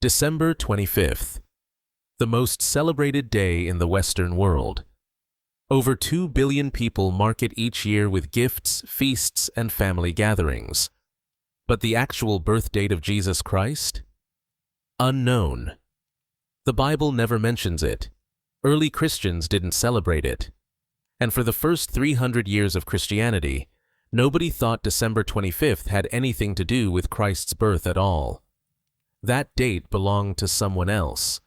December 25th, the most celebrated day in the Western world. Over 2 billion people mark it each year with gifts, feasts, and family gatherings. But the actual birth date of Jesus Christ? Unknown. The Bible never mentions it. Early Christians didn't celebrate it. And for the first 300 years of Christianity, nobody thought December 25th had anything to do with Christ's birth at all. That date belonged to someone else,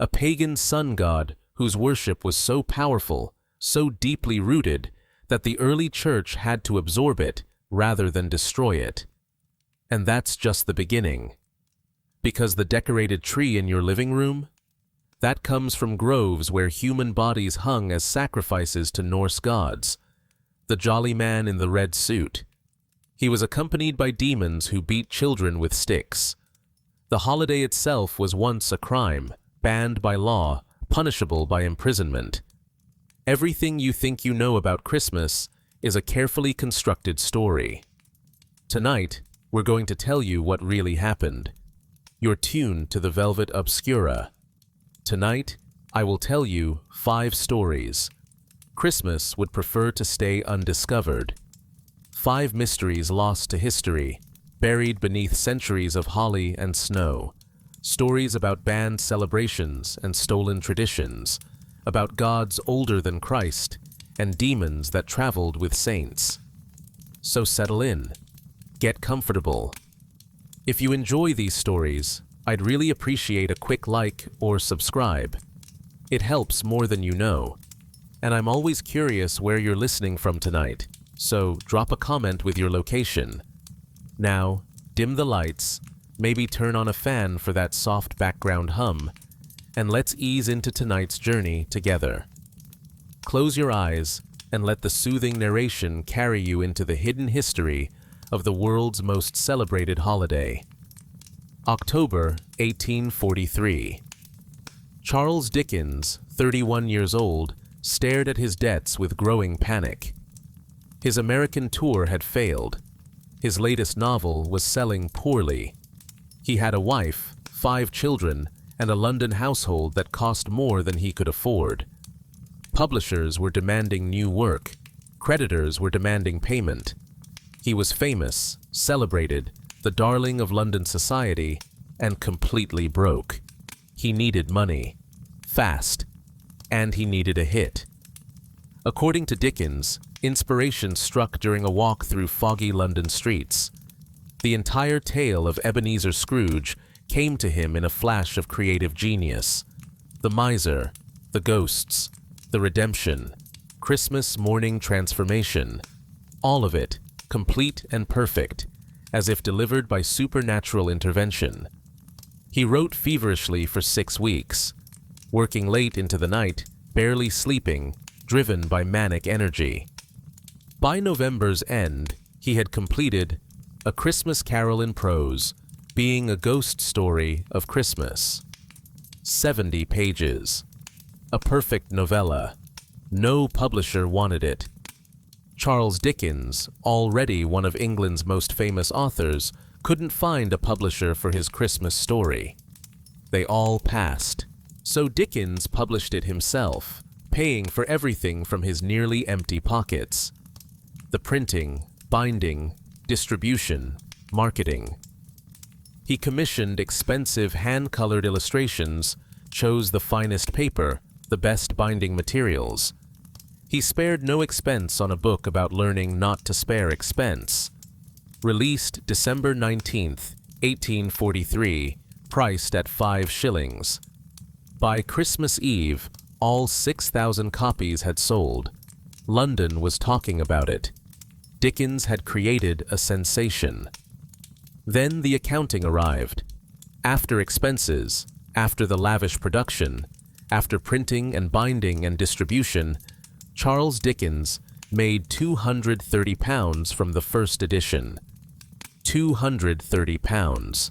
a pagan sun god whose worship was so powerful, so deeply rooted, that the early church had to absorb it rather than destroy it. And that's just the beginning. Because the decorated tree in your living room? That comes from groves where human bodies hung as sacrifices to Norse gods. The jolly man in the red suit. He was accompanied by demons who beat children with sticks. The holiday itself was once a crime, banned by law, punishable by imprisonment. Everything you think you know about Christmas is a carefully constructed story. Tonight, we're going to tell you what really happened. You're tuned to the Velvet Obscura. Tonight, I will tell you 5 stories. Christmas would prefer to stay undiscovered. 5 mysteries lost to history, buried beneath centuries of holly and snow. Stories about banned celebrations and stolen traditions, about gods older than Christ and demons that traveled with saints. So settle in, get comfortable. If you enjoy these stories, I'd really appreciate a quick like or subscribe. It helps more than you know. And I'm always curious where you're listening from tonight, so drop a comment with your location. Now, dim the lights, maybe turn on a fan for that soft background hum, and let's ease into tonight's journey together. Close your eyes and let the soothing narration carry you into the hidden history of the world's most celebrated holiday. October 1843. Charles Dickens, 31 years old, stared at his debts with growing panic. His American tour had failed. His latest novel was selling poorly. He had a wife, 5 children, and a London household that cost more than he could afford. Publishers were demanding new work. Creditors were demanding payment. He was famous, celebrated, the darling of London society, and completely broke. He needed money. Fast. And he needed a hit. According to Dickens, inspiration struck during a walk through foggy London streets. The entire tale of Ebenezer Scrooge came to him in a flash of creative genius. The miser, the ghosts, the redemption, Christmas morning transformation, all of it, complete and perfect, as if delivered by supernatural intervention. He wrote feverishly for 6 weeks, working late into the night, barely sleeping, driven by manic energy. By November's end, he had completed A Christmas Carol in Prose, being a ghost story of Christmas. 70 pages. A perfect novella. No publisher wanted it. Charles Dickens, already one of England's most famous authors, couldn't find a publisher for his Christmas story. They all passed. So Dickens published it himself, paying for everything from his nearly empty pockets. The printing, binding, distribution, marketing. He commissioned expensive hand-colored illustrations, chose the finest paper, the best binding materials. He spared no expense on a book about learning not to spare expense. Released December 19th, 1843, priced at 5 shillings. By Christmas Eve, all 6,000 copies had sold. London was talking about it. Dickens had created a sensation. Then the accounting arrived. After expenses, after the lavish production, after printing and binding and distribution, Charles Dickens made £230 from the first edition. £230.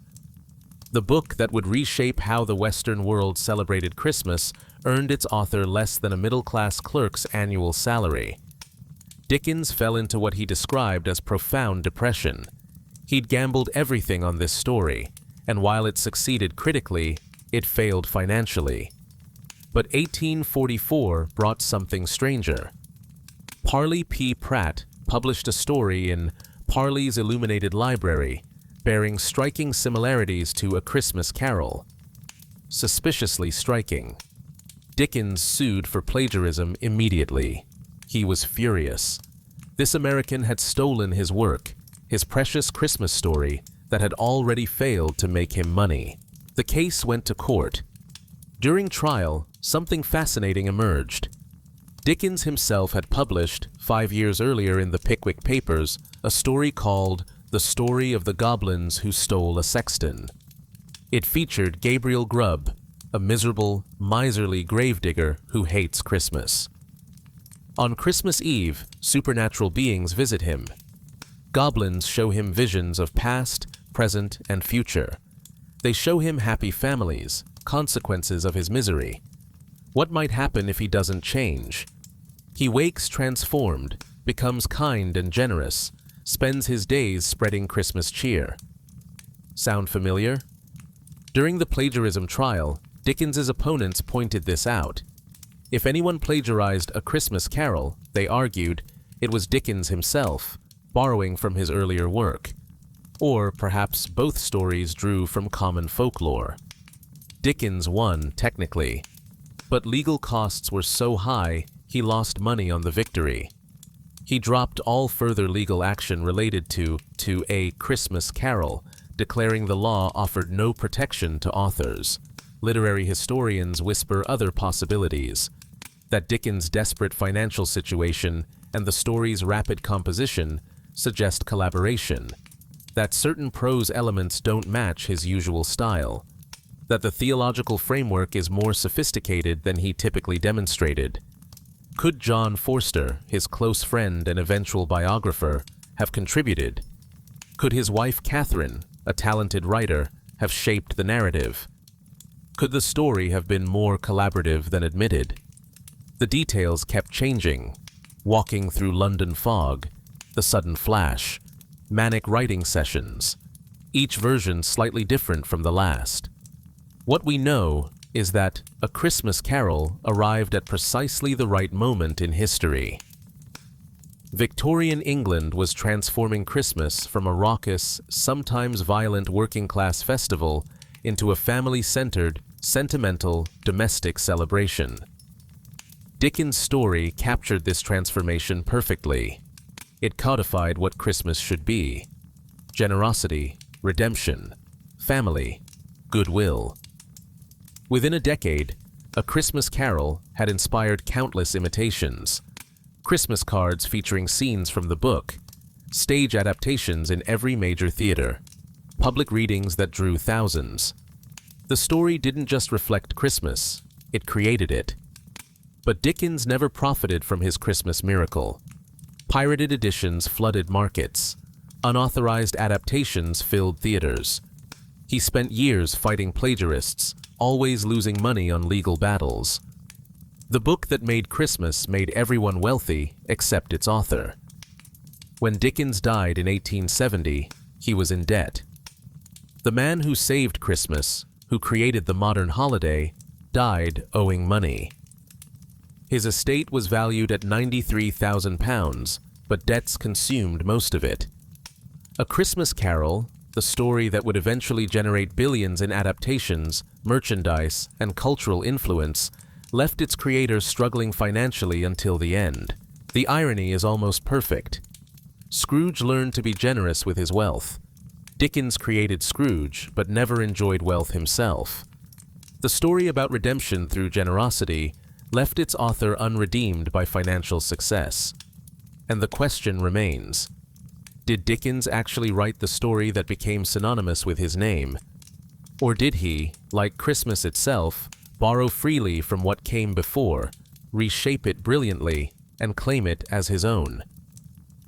The book that would reshape how the Western world celebrated Christmas earned its author less than a middle-class clerk's annual salary. Dickens fell into what he described as profound depression. He'd gambled everything on this story, and while it succeeded critically, it failed financially. But 1844 brought something stranger. Parley P. Pratt published a story in Parley's Illuminated Library, bearing striking similarities to A Christmas Carol. Suspiciously striking. Dickens sued for plagiarism immediately. He was furious. This American had stolen his work, his precious Christmas story that had already failed to make him money. The case went to court. During trial, something fascinating emerged. Dickens himself had published, 5 years earlier in the Pickwick Papers, a story called The Story of the Goblins Who Stole a Sexton. It featured Gabriel Grubb, a miserable, miserly gravedigger who hates Christmas. On Christmas Eve, supernatural beings visit him. Goblins show him visions of past, present, and future. They show him happy families, consequences of his misery. What might happen if he doesn't change? He wakes transformed, becomes kind and generous, spends his days spreading Christmas cheer. Sound familiar? During the plagiarism trial, Dickens's opponents pointed this out. If anyone plagiarized A Christmas Carol, they argued, it was Dickens himself, borrowing from his earlier work. Or perhaps both stories drew from common folklore. Dickens won, technically, but legal costs were so high he lost money on the victory. He dropped all further legal action related to A Christmas Carol, declaring the law offered no protection to authors. Literary historians whisper other possibilities, that Dickens' desperate financial situation and the story's rapid composition suggest collaboration, that certain prose elements don't match his usual style, that the theological framework is more sophisticated than he typically demonstrated. Could John Forster, his close friend and eventual biographer, have contributed? Could his wife Catherine, a talented writer, have shaped the narrative? Could the story have been more collaborative than admitted? The details kept changing. Walking through London fog, the sudden flash, manic writing sessions, each version slightly different from the last. What we know is that A Christmas Carol arrived at precisely the right moment in history. Victorian England was transforming Christmas from a raucous, sometimes violent working-class festival into a family-centered, sentimental, domestic celebration. Dickens' story captured this transformation perfectly. It codified what Christmas should be: generosity, redemption, family, goodwill. Within a decade, A Christmas Carol had inspired countless imitations. Christmas cards featuring scenes from the book, stage adaptations in every major theater, public readings that drew thousands. The story didn't just reflect Christmas, it created it. But Dickens never profited from his Christmas miracle. Pirated editions flooded markets. Unauthorized adaptations filled theaters. He spent years fighting plagiarists, always losing money on legal battles. The book that made Christmas made everyone wealthy except its author. When Dickens died in 1870, he was in debt. The man who saved Christmas, who created the modern holiday, died owing money. His estate was valued at £93,000, but debts consumed most of it. A Christmas Carol, the story that would eventually generate billions in adaptations, merchandise, and cultural influence, left its creator struggling financially until the end. The irony is almost perfect. Scrooge learned to be generous with his wealth. Dickens created Scrooge, but never enjoyed wealth himself. The story about redemption through generosity left its author unredeemed by financial success. And the question remains, did Dickens actually write the story that became synonymous with his name? Or did he, like Christmas itself, borrow freely from what came before, reshape it brilliantly, and claim it as his own?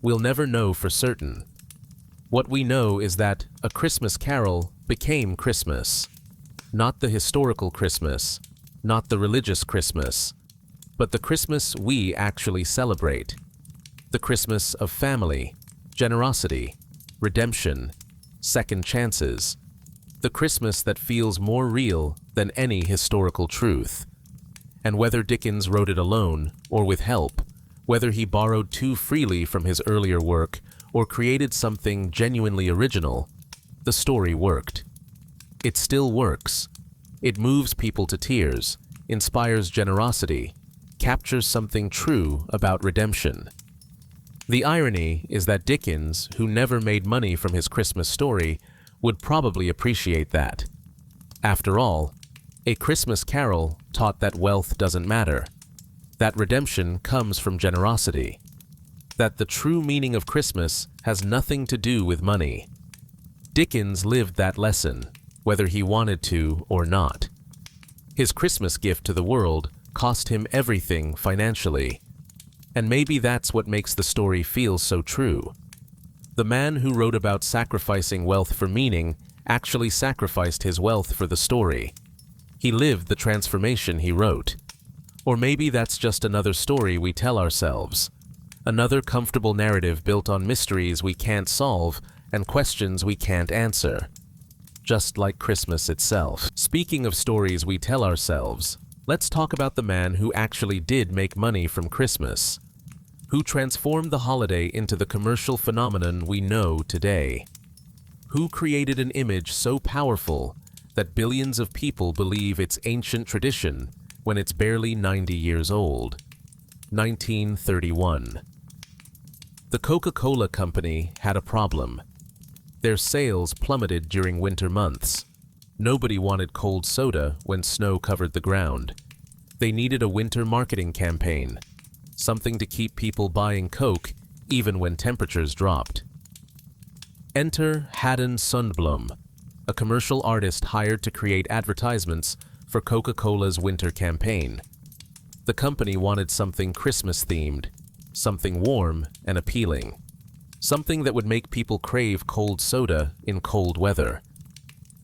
We'll never know for certain. What we know is that A Christmas Carol became Christmas. Not the historical Christmas, not the religious Christmas, but the Christmas we actually celebrate. The Christmas of family, generosity, redemption, second chances. The Christmas that feels more real than any historical truth. And whether Dickens wrote it alone or with help, whether he borrowed too freely from his earlier work or created something genuinely original, the story worked. It still works. It moves people to tears, inspires generosity, captures something true about redemption. The irony is that Dickens, who never made money from his Christmas story, would probably appreciate that. After all, A Christmas Carol taught that wealth doesn't matter, that redemption comes from generosity, that the true meaning of Christmas has nothing to do with money. Dickens lived that lesson, whether he wanted to or not. His Christmas gift to the world cost him everything financially, and maybe that's what makes the story feel so true. The man who wrote about sacrificing wealth for meaning actually sacrificed his wealth for the story. He lived the transformation he wrote. Or maybe that's just another story we tell ourselves, another comfortable narrative built on mysteries we can't solve and questions we can't answer. Just like Christmas itself. Speaking of stories we tell ourselves, let's talk about the man who actually did make money from Christmas, who transformed the holiday into the commercial phenomenon we know today, who created an image so powerful that billions of people believe it's ancient tradition when it's barely 90 years old. 1931. The Coca-Cola Company had a problem. Their sales plummeted during winter months. Nobody wanted cold soda when snow covered the ground. They needed a winter marketing campaign, something to keep people buying Coke even when temperatures dropped. Enter Haddon Sundblom, a commercial artist hired to create advertisements for Coca-Cola's winter campaign. The company wanted something Christmas-themed, something warm and appealing, something that would make people crave cold soda in cold weather.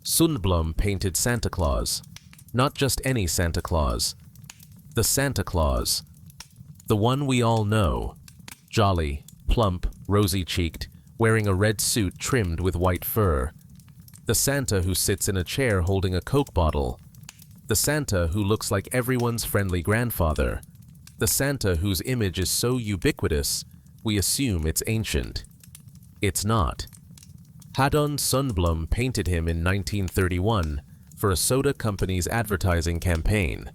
Sundblom painted Santa Claus, not just any Santa Claus, the Santa Claus, the one we all know, jolly, plump, rosy-cheeked, wearing a red suit trimmed with white fur. The Santa who sits in a chair holding a Coke bottle. The Santa who looks like everyone's friendly grandfather. The Santa whose image is so ubiquitous, we assume it's ancient. It's not. Haddon Sundblom painted him in 1931 for a soda company's advertising campaign.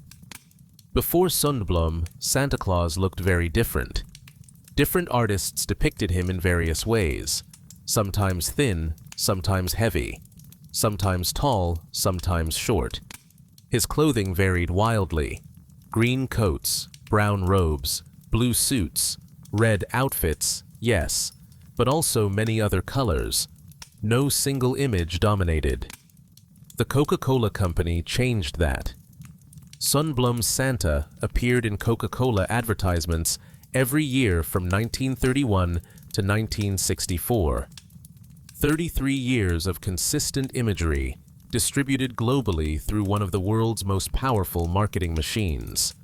Before Sundblom, Santa Claus looked very different. Different artists depicted him in various ways, sometimes thin, sometimes heavy, sometimes tall, sometimes short. His clothing varied wildly: green coats, brown robes, blue suits, red outfits, yes, but also many other colors. No single image dominated. The Coca-Cola Company changed that. Sundblom's Santa appeared in Coca-Cola advertisements every year from 1931 to 1964. 33 years of consistent imagery, distributed globally through one of the world's most powerful marketing machines.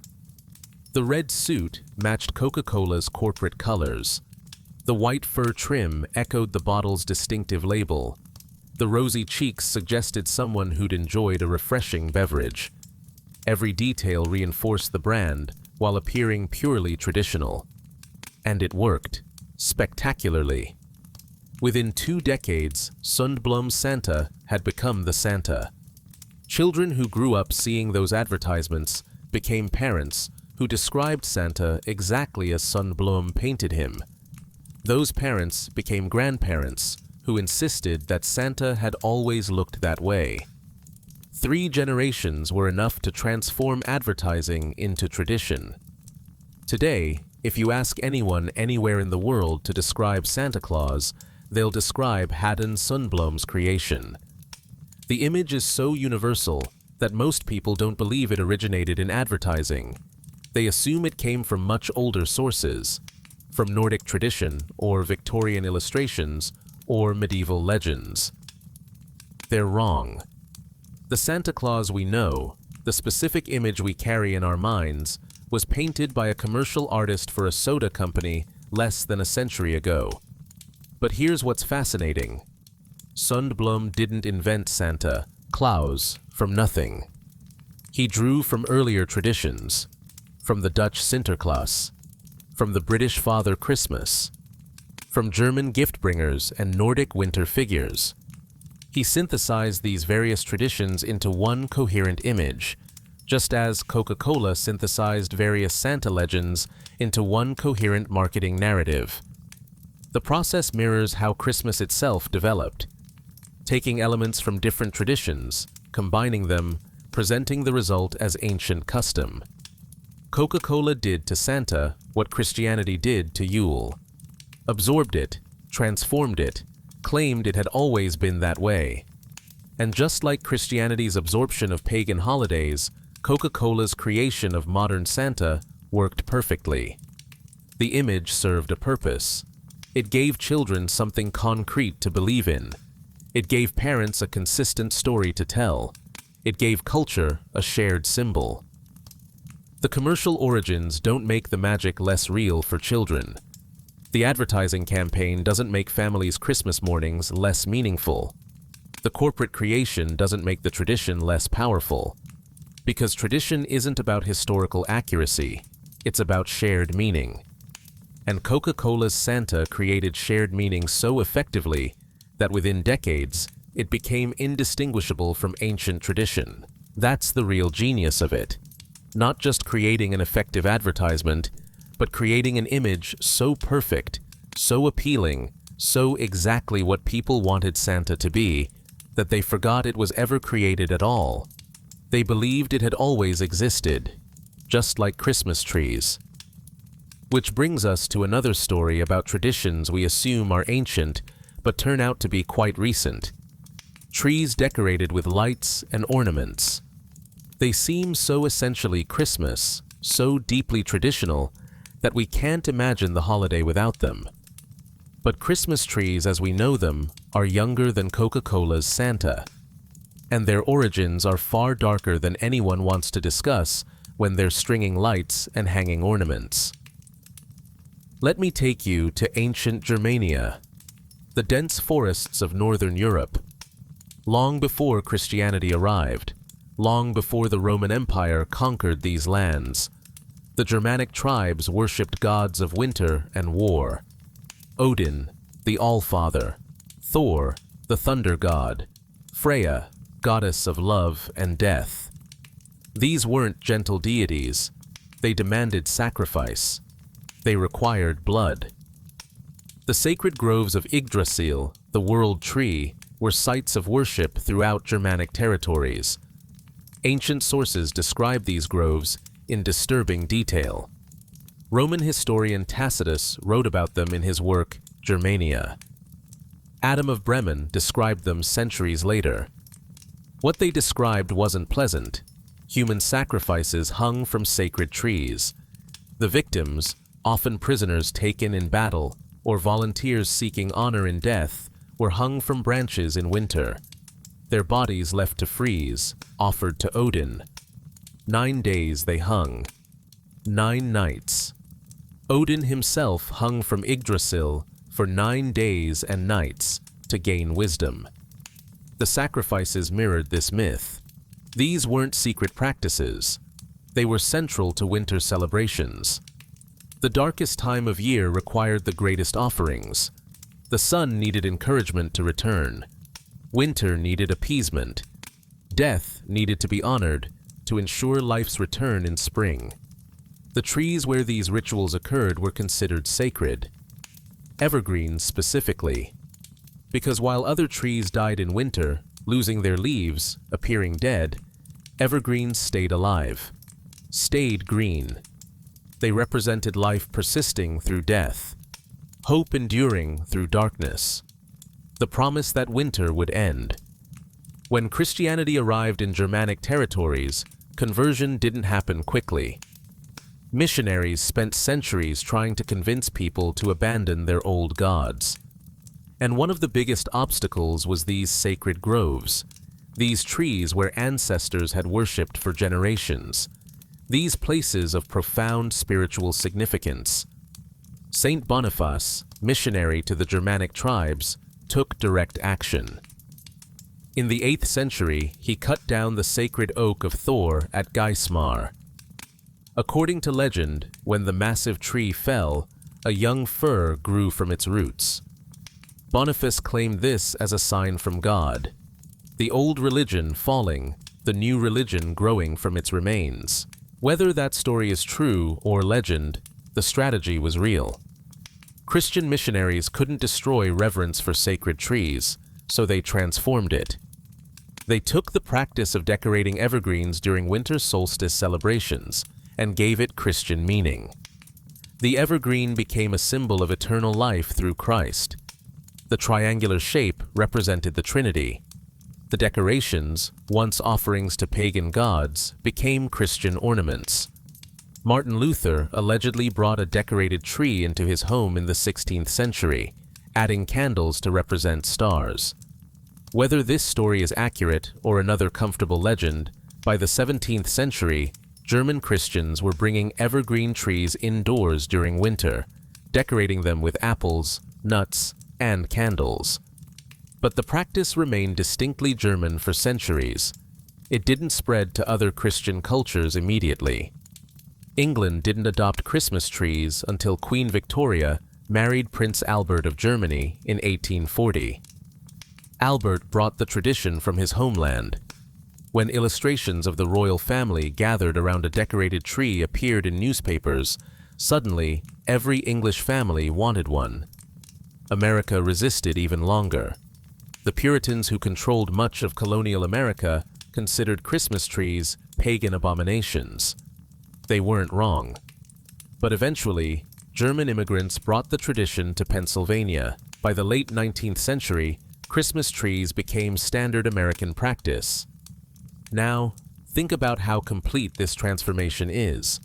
The red suit matched Coca-Cola's corporate colors. The white fur trim echoed the bottle's distinctive label. The rosy cheeks suggested someone who'd enjoyed a refreshing beverage. Every detail reinforced the brand while appearing purely traditional. And it worked, spectacularly. Within 2 decades, Sundblom's Santa had become the Santa. Children who grew up seeing those advertisements became parents who described Santa exactly as Sundblom painted him. Those parents became grandparents who insisted that Santa had always looked that way. 3 generations were enough to transform advertising into tradition. Today, if you ask anyone anywhere in the world to describe Santa Claus, they'll describe Haddon Sundblom's creation. The image is so universal that most people don't believe it originated in advertising. They assume it came from much older sources, from Nordic tradition or Victorian illustrations or medieval legends. They're wrong. The Santa Claus we know, the specific image we carry in our minds, was painted by a commercial artist for a soda company less than a century ago. But here's what's fascinating. Sundblom didn't invent Santa Klaus, from nothing. He drew from earlier traditions, from the Dutch Sinterklaas, from the British Father Christmas, from German gift-bringers and Nordic winter figures. He synthesized these various traditions into one coherent image, just as Coca-Cola synthesized various Santa legends into one coherent marketing narrative. The process mirrors how Christmas itself developed, taking elements from different traditions, combining them, presenting the result as ancient custom. Coca-Cola did to Santa what Christianity did to Yule. Absorbed it, transformed it, claimed it had always been that way. And just like Christianity's absorption of pagan holidays, Coca-Cola's creation of modern Santa worked perfectly. The image served a purpose. It gave children something concrete to believe in. It gave parents a consistent story to tell. It gave culture a shared symbol. The commercial origins don't make the magic less real for children. The advertising campaign doesn't make families' Christmas mornings less meaningful. The corporate creation doesn't make the tradition less powerful. Because tradition isn't about historical accuracy, it's about shared meaning. And Coca-Cola's Santa created shared meaning so effectively that within decades, it became indistinguishable from ancient tradition. That's the real genius of it. Not just creating an effective advertisement, but creating an image so perfect, so appealing, so exactly what people wanted Santa to be, that they forgot it was ever created at all. They believed it had always existed, just like Christmas trees. Which brings us to another story about traditions we assume are ancient, but turn out to be quite recent. Trees decorated with lights and ornaments. They seem so essentially Christmas, so deeply traditional, that we can't imagine the holiday without them. But Christmas trees as we know them are younger than Coca-Cola's Santa. And their origins are far darker than anyone wants to discuss when they're stringing lights and hanging ornaments. Let me take you to ancient Germania, the dense forests of northern Europe. Long before Christianity arrived, long before the Roman Empire conquered these lands, the Germanic tribes worshipped gods of winter and war. Odin, the All-Father, Thor, the thunder god, Freya, goddess of love and death. These weren't gentle deities. They demanded sacrifice. They required blood. The sacred groves of Yggdrasil, the world tree, were sites of worship throughout Germanic territories. Ancient sources describe these groves in disturbing detail. Roman historian Tacitus wrote about them in his work Germania. Adam of Bremen described them centuries later. What they described wasn't pleasant. Human sacrifices hung from sacred trees. The victims, often prisoners taken in battle or volunteers seeking honor in death, were hung from branches in winter. Their bodies left to freeze, offered to Odin. 9 days they hung. 9 nights. Odin himself hung from Yggdrasil for 9 days and nights to gain wisdom. The sacrifices mirrored this myth. These weren't secret practices. They were central to winter celebrations. The darkest time of year required the greatest offerings. The sun needed encouragement to return. Winter needed appeasement. Death needed to be honored to ensure life's return in spring. The trees where these rituals occurred were considered sacred. Evergreens specifically. Because while other trees died in winter, losing their leaves, appearing dead, evergreens stayed alive, stayed green. They represented life persisting through death, hope enduring through darkness, the promise that winter would end. When Christianity arrived in Germanic territories, conversion didn't happen quickly. Missionaries spent centuries trying to convince people to abandon their old gods. And one of the biggest obstacles was these sacred groves, these trees where ancestors had worshipped for generations, these places of profound spiritual significance. Saint Boniface, missionary to the Germanic tribes, took direct action. In the 8th century, he cut down the sacred oak of Thor at Geismar. According to legend, when the massive tree fell, a young fir grew from its roots. Boniface claimed this as a sign from God. The old religion falling, the new religion growing from its remains. Whether that story is true or legend, the strategy was real. Christian missionaries couldn't destroy reverence for sacred trees, so they transformed it. They took the practice of decorating evergreens during winter solstice celebrations and gave it Christian meaning. The evergreen became a symbol of eternal life through Christ. The triangular shape represented the Trinity. The decorations, once offerings to pagan gods, became Christian ornaments. Martin Luther allegedly brought a decorated tree into his home in the 16th century, adding candles to represent stars. Whether this story is accurate or another comfortable legend, by the 17th century, German Christians were bringing evergreen trees indoors during winter, decorating them with apples, nuts, and candles. But the practice remained distinctly German for centuries. It didn't spread to other Christian cultures immediately. England didn't adopt Christmas trees until Queen Victoria married Prince Albert of Germany in 1840. Albert brought the tradition from his homeland. When illustrations of the royal family gathered around a decorated tree appeared in newspapers, suddenly every English family wanted one. America resisted even longer. The Puritans who controlled much of colonial America considered Christmas trees pagan abominations. They weren't wrong. But eventually, German immigrants brought the tradition to Pennsylvania. By the late 19th century, Christmas trees became standard American practice. Now, think about how complete this transformation is.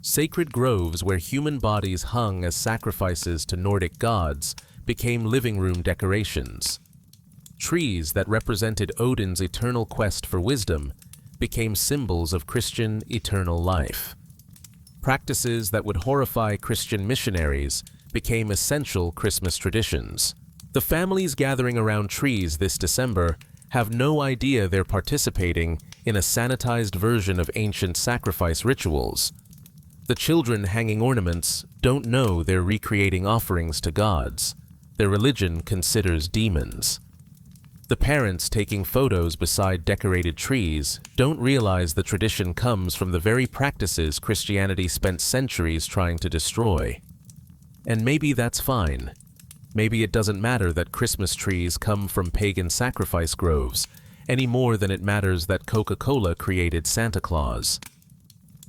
Sacred groves where human bodies hung as sacrifices to Nordic gods became living room decorations. Trees that represented Odin's eternal quest for wisdom became symbols of Christian eternal life. Practices that would horrify Christian missionaries became essential Christmas traditions. The families gathering around trees this December have no idea they're participating in a sanitized version of ancient sacrifice rituals. The children hanging ornaments don't know they're recreating offerings to gods. Their religion considers demons. The parents taking photos beside decorated trees don't realize the tradition comes from the very practices Christianity spent centuries trying to destroy. And maybe that's fine. Maybe it doesn't matter that Christmas trees come from pagan sacrifice groves, any more than it matters that Coca-Cola created Santa Claus.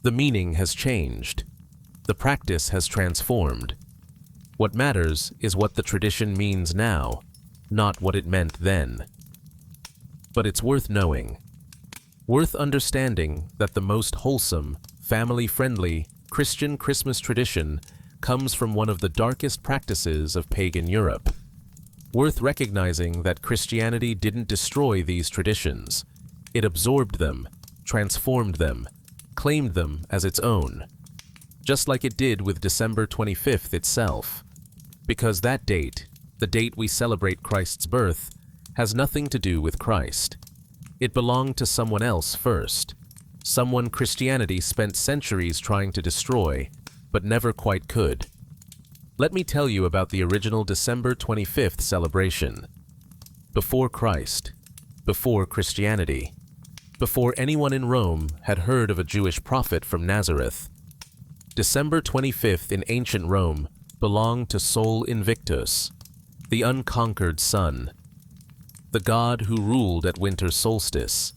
The meaning has changed. The practice has transformed. What matters is what the tradition means now, not what it meant then. But it's worth knowing. Worth understanding that the most wholesome, family-friendly Christian Christmas tradition comes from one of the darkest practices of pagan Europe. Worth recognizing that Christianity didn't destroy these traditions. It absorbed them, transformed them, claimed them as its own. Just like it did with December 25th itself. Because that date, the date we celebrate Christ's birth, has nothing to do with Christ. It belonged to someone else first. Someone Christianity spent centuries trying to destroy, but never quite could. Let me tell you about the original December 25th celebration. Before Christ, before Christianity, before anyone in Rome had heard of a Jewish prophet from Nazareth, December 25th in ancient Rome belonged to Sol Invictus, the unconquered sun, the god who ruled at winter solstice,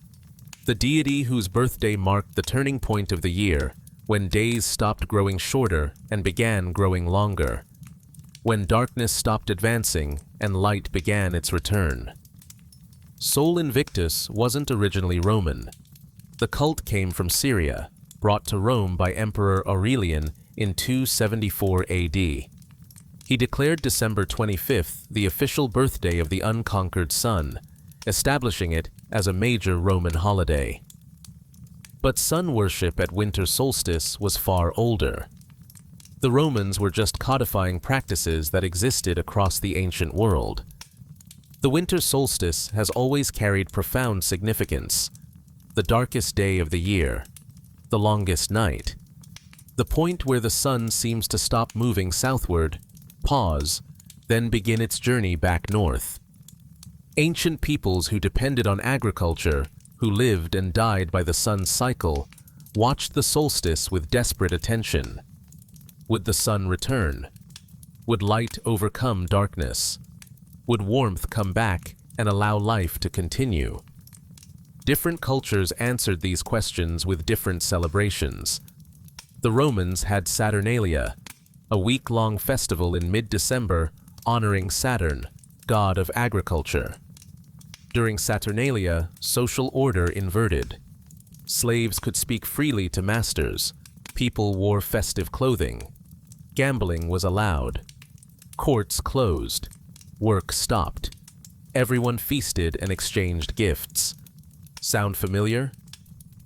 the deity whose birthday marked the turning point of the year, when days stopped growing shorter and began growing longer, when darkness stopped advancing and light began its return. Sol Invictus wasn't originally Roman. The cult came from Syria, brought to Rome by Emperor Aurelian in 274 AD. He declared December 25th the official birthday of the unconquered sun, establishing it as a major Roman holiday. But sun worship at winter solstice was far older. The Romans were just codifying practices that existed across the ancient world. The winter solstice has always carried profound significance. The darkest day of the year, the longest night, the point where the sun seems to stop moving southward, pause, then begin its journey back north. Ancient peoples who depended on agriculture, who lived and died by the sun's cycle, watched the solstice with desperate attention. Would the sun return? Would light overcome darkness? Would warmth come back and allow life to continue? Different cultures answered these questions with different celebrations. The Romans had Saturnalia, a week-long festival in mid-December honoring Saturn, god of agriculture. During Saturnalia, social order inverted. Slaves could speak freely to masters. People wore festive clothing. Gambling was allowed. Courts closed. Work stopped. Everyone feasted and exchanged gifts. Sound familiar?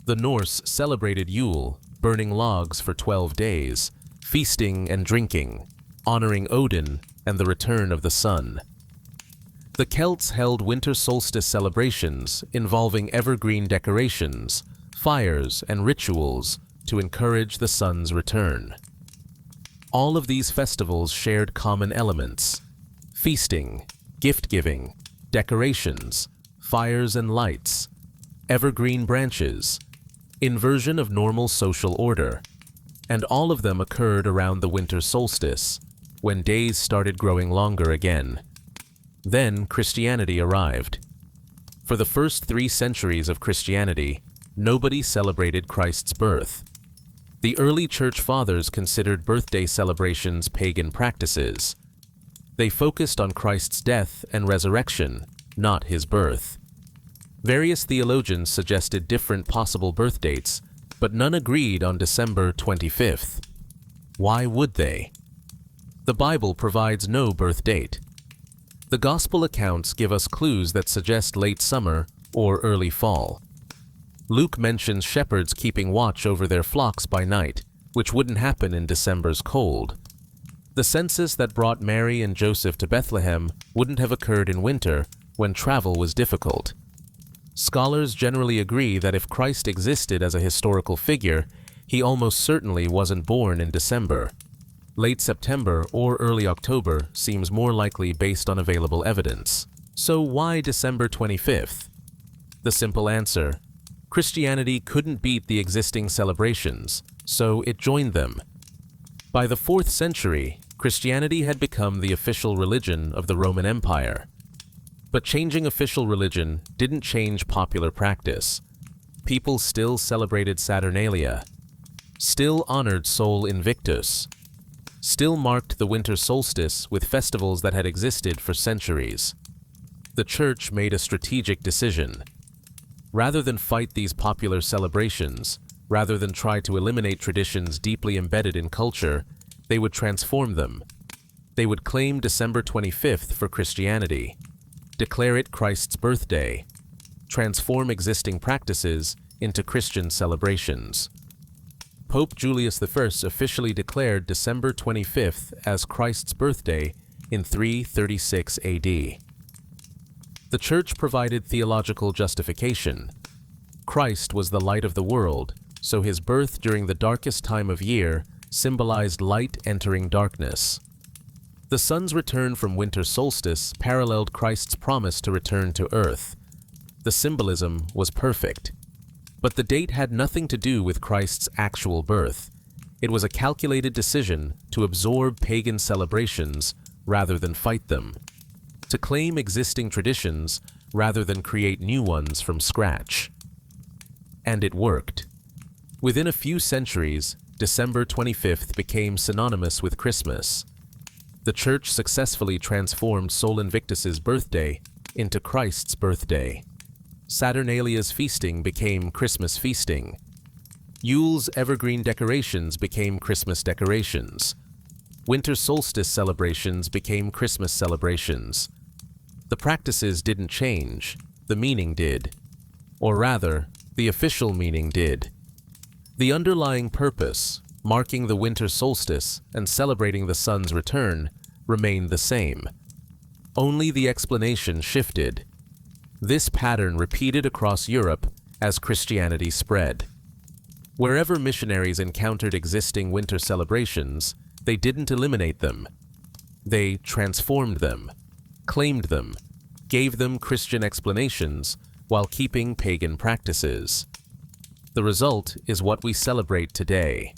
The Norse celebrated Yule, burning logs for 12 days, feasting and drinking, honoring Odin and the return of the sun. The Celts held winter solstice celebrations involving evergreen decorations, fires, and rituals to encourage the sun's return. All of these festivals shared common elements: feasting, gift-giving, decorations, fires and lights, evergreen branches, inversion of normal social order, and all of them occurred around the winter solstice, when days started growing longer again. Then Christianity arrived. For the first 3 centuries of Christianity, nobody celebrated Christ's birth. The early church fathers considered birthday celebrations pagan practices. They focused on Christ's death and resurrection, not his birth. Various theologians suggested different possible birth dates, but none agreed on December 25th. Why would they? The Bible provides no birth date. The Gospel accounts give us clues that suggest late summer or early fall. Luke mentions shepherds keeping watch over their flocks by night, which wouldn't happen in December's cold. The census that brought Mary and Joseph to Bethlehem wouldn't have occurred in winter, when travel was difficult. Scholars generally agree that if Christ existed as a historical figure, he almost certainly wasn't born in December. Late September or early October seems more likely based on available evidence. So why December 25th? The simple answer: Christianity couldn't beat the existing celebrations, so it joined them. By the 4th century, Christianity had become the official religion of the Roman Empire. But changing official religion didn't change popular practice. People still celebrated Saturnalia, still honored Sol Invictus, still marked the winter solstice with festivals that had existed for centuries. The Church made a strategic decision. Rather than fight these popular celebrations, rather than try to eliminate traditions deeply embedded in culture, they would transform them. They would claim December 25th for Christianity, declare it Christ's birthday, transform existing practices into Christian celebrations. Pope Julius I officially declared December 25th as Christ's birthday in 336 AD. The Church provided theological justification. Christ was the light of the world, so his birth during the darkest time of year symbolized light entering darkness. The sun's return from winter solstice paralleled Christ's promise to return to earth. The symbolism was perfect. But the date had nothing to do with Christ's actual birth. It was a calculated decision to absorb pagan celebrations rather than fight them, to claim existing traditions rather than create new ones from scratch. And it worked. Within a few centuries, December 25th became synonymous with Christmas. The Church successfully transformed Sol Invictus's birthday into Christ's birthday. Saturnalia's feasting became Christmas feasting. Yule's evergreen decorations became Christmas decorations. Winter solstice celebrations became Christmas celebrations. The practices didn't change, the meaning did. Or rather, the official meaning did. The underlying purpose, marking the winter solstice and celebrating the sun's return, remained the same. Only the explanation shifted. This pattern repeated across Europe as Christianity spread. Wherever missionaries encountered existing winter celebrations, they didn't eliminate them. They transformed them, claimed them, gave them Christian explanations while keeping pagan practices. The result is what we celebrate today.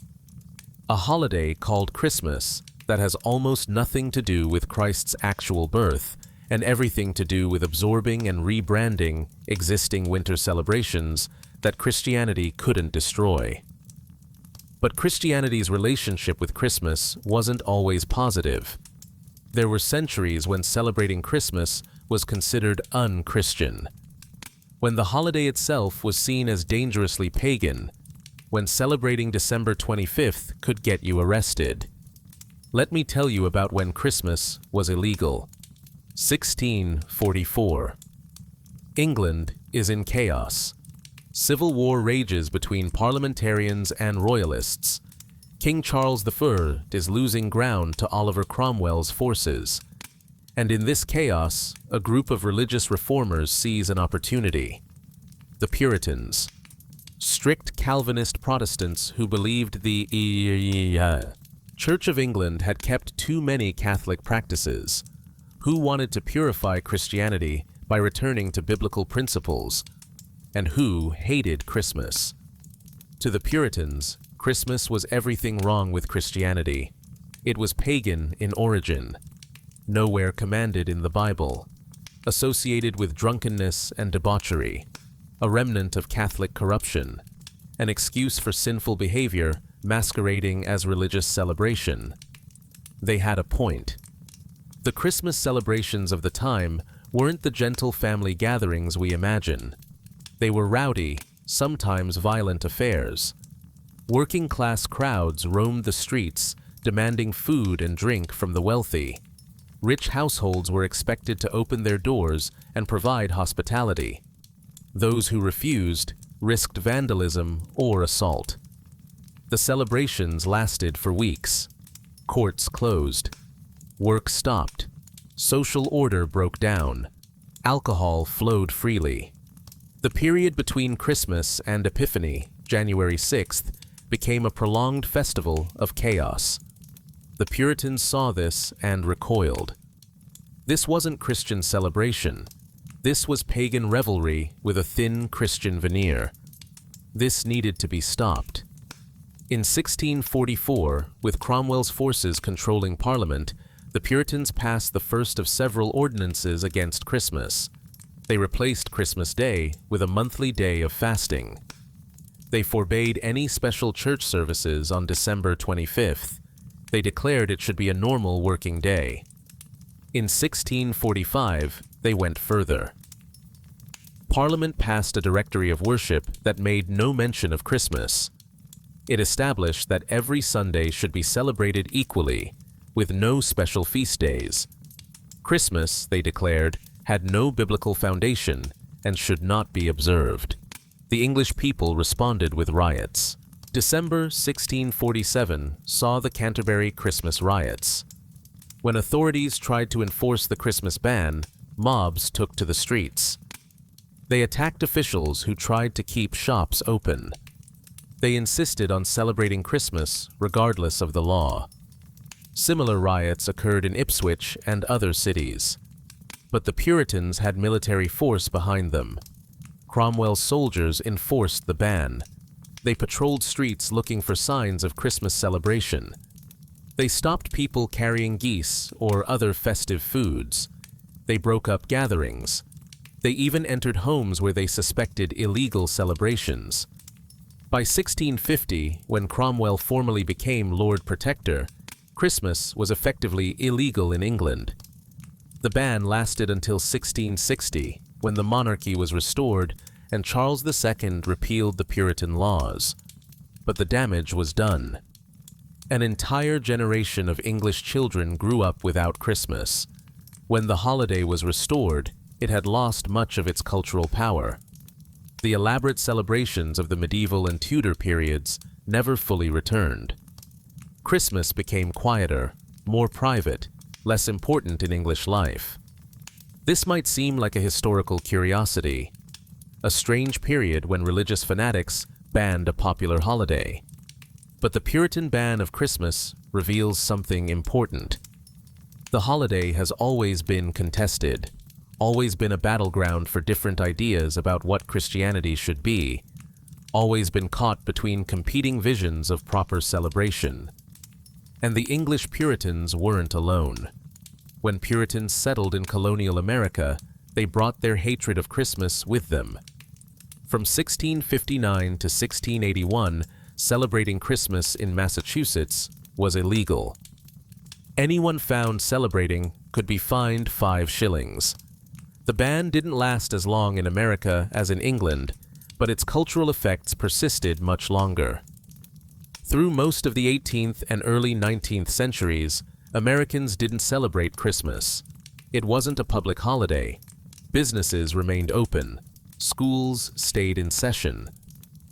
A holiday called Christmas that has almost nothing to do with Christ's actual birth and everything to do with absorbing and rebranding existing winter celebrations that Christianity couldn't destroy. But Christianity's relationship with Christmas wasn't always positive. There were centuries when celebrating Christmas was considered un-Christian, when the holiday itself was seen as dangerously pagan, when celebrating December 25th could get you arrested. Let me tell you about when Christmas was illegal. 1644. England is in chaos. Civil war rages between parliamentarians and royalists. King Charles I is losing ground to Oliver Cromwell's forces. And in this chaos, a group of religious reformers sees an opportunity. The Puritans. Strict Calvinist Protestants who believed the Church of England had kept too many Catholic practices, who wanted to purify Christianity by returning to biblical principles, and who hated Christmas. To the Puritans, Christmas was everything wrong with Christianity. It was pagan in origin, nowhere commanded in the Bible, associated with drunkenness and debauchery, a remnant of Catholic corruption, an excuse for sinful behavior masquerading as religious celebration. They had a point. The Christmas celebrations of the time weren't the gentle family gatherings we imagine. They were rowdy, sometimes violent affairs. Working-class crowds roamed the streets, demanding food and drink from the wealthy. Rich households were expected to open their doors and provide hospitality. Those who refused risked vandalism or assault. The celebrations lasted for weeks. Courts closed. Work stopped. Social order broke down. Alcohol flowed freely. The period between Christmas and Epiphany, January 6th, became a prolonged festival of chaos. The Puritans saw this and recoiled. This wasn't Christian celebration. This was pagan revelry with a thin Christian veneer. This needed to be stopped. In 1644, with Cromwell's forces controlling Parliament, the Puritans passed the first of several ordinances against Christmas. They replaced Christmas Day with a monthly day of fasting. They forbade any special church services on December 25th. They declared it should be a normal working day. In 1645, they went further. Parliament passed a directory of worship that made no mention of Christmas. It established that every Sunday should be celebrated equally, with no special feast days. Christmas, they declared, had no biblical foundation and should not be observed. The English people responded with riots. December 1647 saw the Canterbury Christmas riots. When authorities tried to enforce the Christmas ban, mobs took to the streets. They attacked officials who tried to keep shops open. They insisted on celebrating Christmas regardless of the law. Similar riots occurred in Ipswich and other cities. But the Puritans had military force behind them. Cromwell's soldiers enforced the ban. They patrolled streets looking for signs of Christmas celebration. They stopped people carrying geese or other festive foods. They broke up gatherings. They even entered homes where they suspected illegal celebrations. By 1650, when Cromwell formally became Lord Protector, Christmas was effectively illegal in England. The ban lasted until 1660, when the monarchy was restored and Charles II repealed the Puritan laws. But the damage was done. An entire generation of English children grew up without Christmas. When the holiday was restored, it had lost much of its cultural power. The elaborate celebrations of the medieval and Tudor periods never fully returned. Christmas became quieter, more private, less important in English life. This might seem like a historical curiosity, a strange period when religious fanatics banned a popular holiday. But the Puritan ban of Christmas reveals something important. The holiday has always been contested, always been a battleground for different ideas about what Christianity should be, always been caught between competing visions of proper celebration. And the English Puritans weren't alone. When Puritans settled in colonial America, they brought their hatred of Christmas with them. From 1659 to 1681, celebrating Christmas in Massachusetts was illegal. Anyone found celebrating could be fined 5 shillings. The ban didn't last as long in America as in England, but its cultural effects persisted much longer. Through most of the 18th and early 19th centuries, Americans didn't celebrate Christmas. It wasn't a public holiday. Businesses remained open. Schools stayed in session.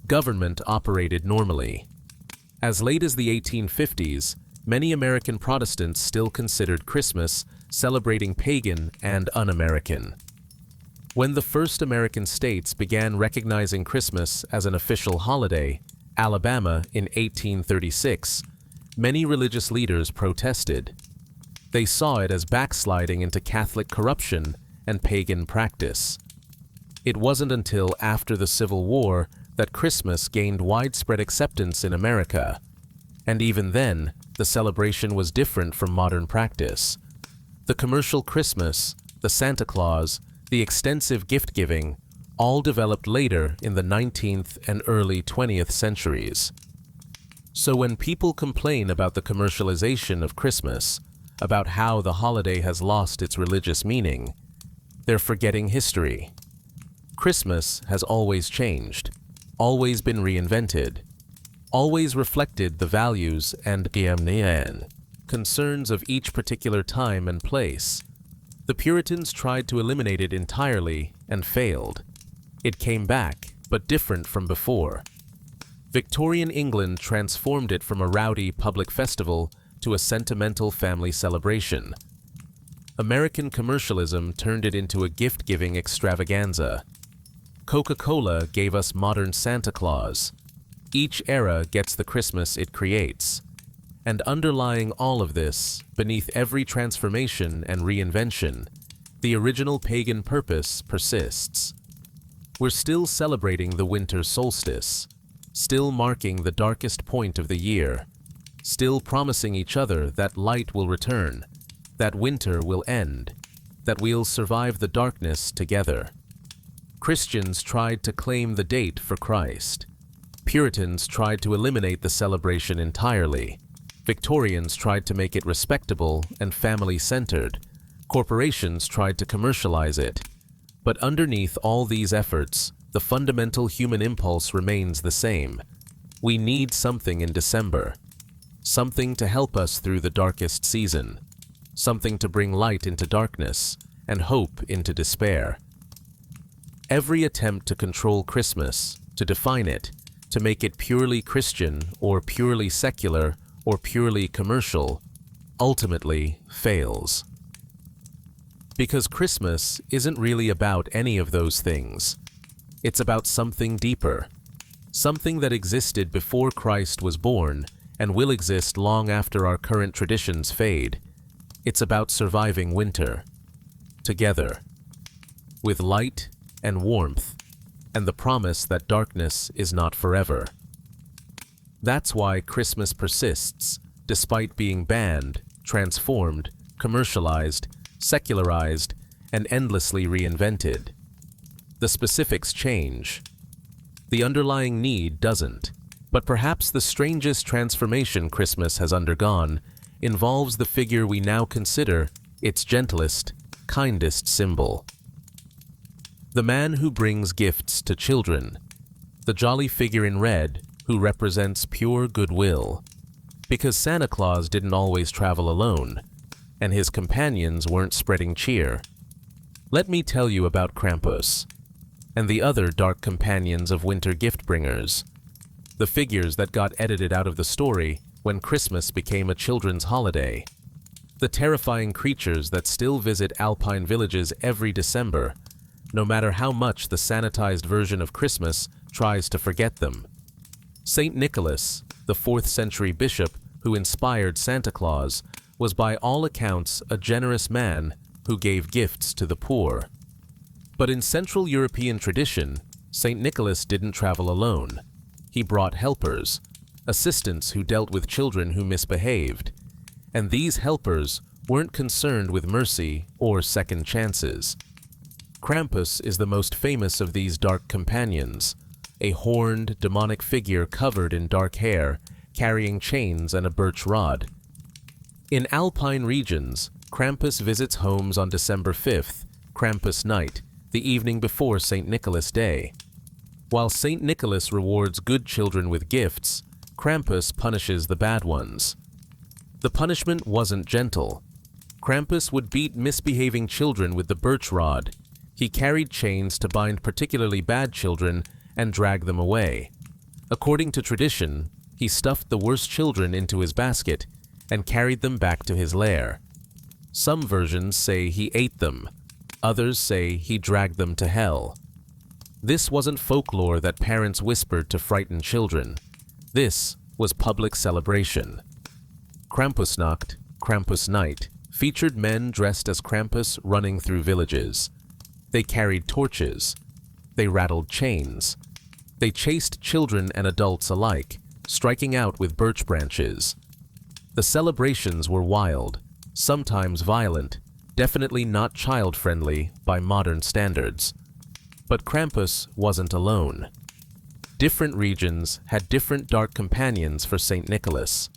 Government operated normally. As late as the 1850s, many American Protestants still considered Christmas celebrating pagan and un-American. When the first American states began recognizing Christmas as an official holiday, Alabama in 1836, many religious leaders protested. They saw it as backsliding into Catholic corruption and pagan practice. It wasn't until after the Civil War that Christmas gained widespread acceptance in America. And even then, the celebration was different from modern practice. The commercial Christmas, the Santa Claus, the extensive gift-giving, all developed later in the 19th and early 20th centuries. So when people complain about the commercialization of Christmas, about how the holiday has lost its religious meaning, they're forgetting history. Christmas has always changed, always been reinvented, always reflected the values and concerns of each particular time and place. The Puritans tried to eliminate it entirely and failed. It came back, but different from before. Victorian England transformed it from a rowdy public festival to a sentimental family celebration. American commercialism turned it into a gift-giving extravaganza. Coca-Cola gave us modern Santa Claus. Each era gets the Christmas it creates. And underlying all of this, beneath every transformation and reinvention, the original pagan purpose persists. We're still celebrating the winter solstice, still marking the darkest point of the year, still promising each other that light will return, that winter will end, that we'll survive the darkness together. Christians tried to claim the date for Christ. Puritans tried to eliminate the celebration entirely. Victorians tried to make it respectable and family-centered. Corporations tried to commercialize it. But underneath all these efforts, the fundamental human impulse remains the same. We need something in December. Something to help us through the darkest season. Something to bring light into darkness and hope into despair. Every attempt to control Christmas, to define it, to make it purely Christian or purely secular or purely commercial, ultimately fails. Because Christmas isn't really about any of those things. It's about something deeper, something that existed before Christ was born and will exist long after our current traditions fade. It's about surviving winter, together, with light and warmth, and the promise that darkness is not forever. That's why Christmas persists, despite being banned, transformed, commercialized, secularized, and endlessly reinvented. The specifics change. The underlying need doesn't. But perhaps the strangest transformation Christmas has undergone involves the figure we now consider its gentlest, kindest symbol. The man who brings gifts to children, the jolly figure in red who represents pure goodwill. Because Santa Claus didn't always travel alone, and his companions weren't spreading cheer. Let me tell you about Krampus, and the other dark companions of winter gift-bringers, the figures that got edited out of the story when Christmas became a children's holiday. The terrifying creatures that still visit alpine villages every December, no matter how much the sanitized version of Christmas tries to forget them. Saint Nicholas, the 4th century bishop who inspired Santa Claus, was by all accounts a generous man who gave gifts to the poor. But in Central European tradition, Saint Nicholas didn't travel alone. He brought helpers, assistants who dealt with children who misbehaved. And these helpers weren't concerned with mercy or second chances. Krampus is the most famous of these dark companions, a horned, demonic figure covered in dark hair, carrying chains and a birch rod. In alpine regions, Krampus visits homes on December 5th, Krampus night, the evening before St. Nicholas Day. While St. Nicholas rewards good children with gifts, Krampus punishes the bad ones. The punishment wasn't gentle. Krampus would beat misbehaving children with the birch rod. He carried chains to bind particularly bad children and drag them away. According to tradition, he stuffed the worst children into his basket and carried them back to his lair. Some versions say he ate them. Others say he dragged them to hell. This wasn't folklore that parents whispered to frighten children. This was public celebration. Krampusnacht, Krampus Night, featured men dressed as Krampus running through villages. They carried torches. They rattled chains. They chased children and adults alike, striking out with birch branches. The celebrations were wild, sometimes violent, definitely not child-friendly by modern standards. But Krampus wasn't alone. Different regions had different dark companions for St. Nicholas.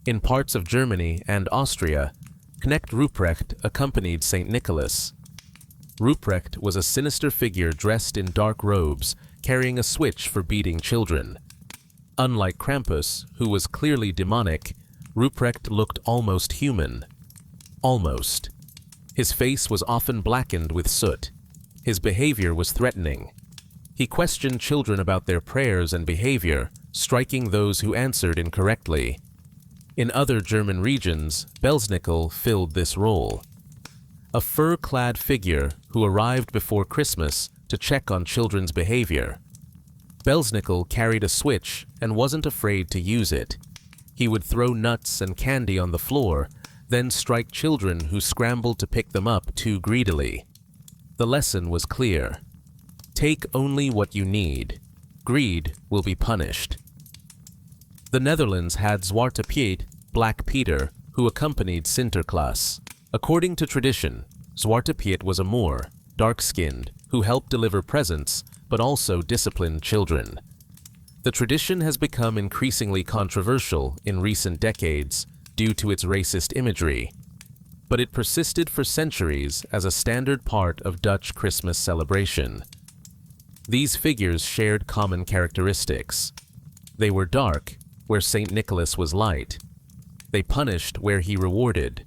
In parts of Germany and Austria, Knecht Ruprecht accompanied St. Nicholas. Ruprecht was a sinister figure dressed in dark robes, carrying a switch for beating children. Unlike Krampus, who was clearly demonic, Ruprecht looked almost human. Almost. His face was often blackened with soot. His behavior was threatening. He questioned children about their prayers and behavior, striking those who answered incorrectly. In other German regions, Belsnickel filled this role. A fur-clad figure who arrived before Christmas to check on children's behavior. Belsnickel carried a switch and wasn't afraid to use it. He would throw nuts and candy on the floor, then strike children who scrambled to pick them up too greedily. The lesson was clear. Take only what you need. Greed will be punished. The Netherlands had Zwarte Piet, Black Peter, who accompanied Sinterklaas. According to tradition, Zwarte Piet was a Moor, dark-skinned, who helped deliver presents, but also disciplined children. The tradition has become increasingly controversial in recent decades due to its racist imagery, but it persisted for centuries as a standard part of Dutch Christmas celebration. These figures shared common characteristics. They were dark, where St. Nicholas was light. They punished where he rewarded.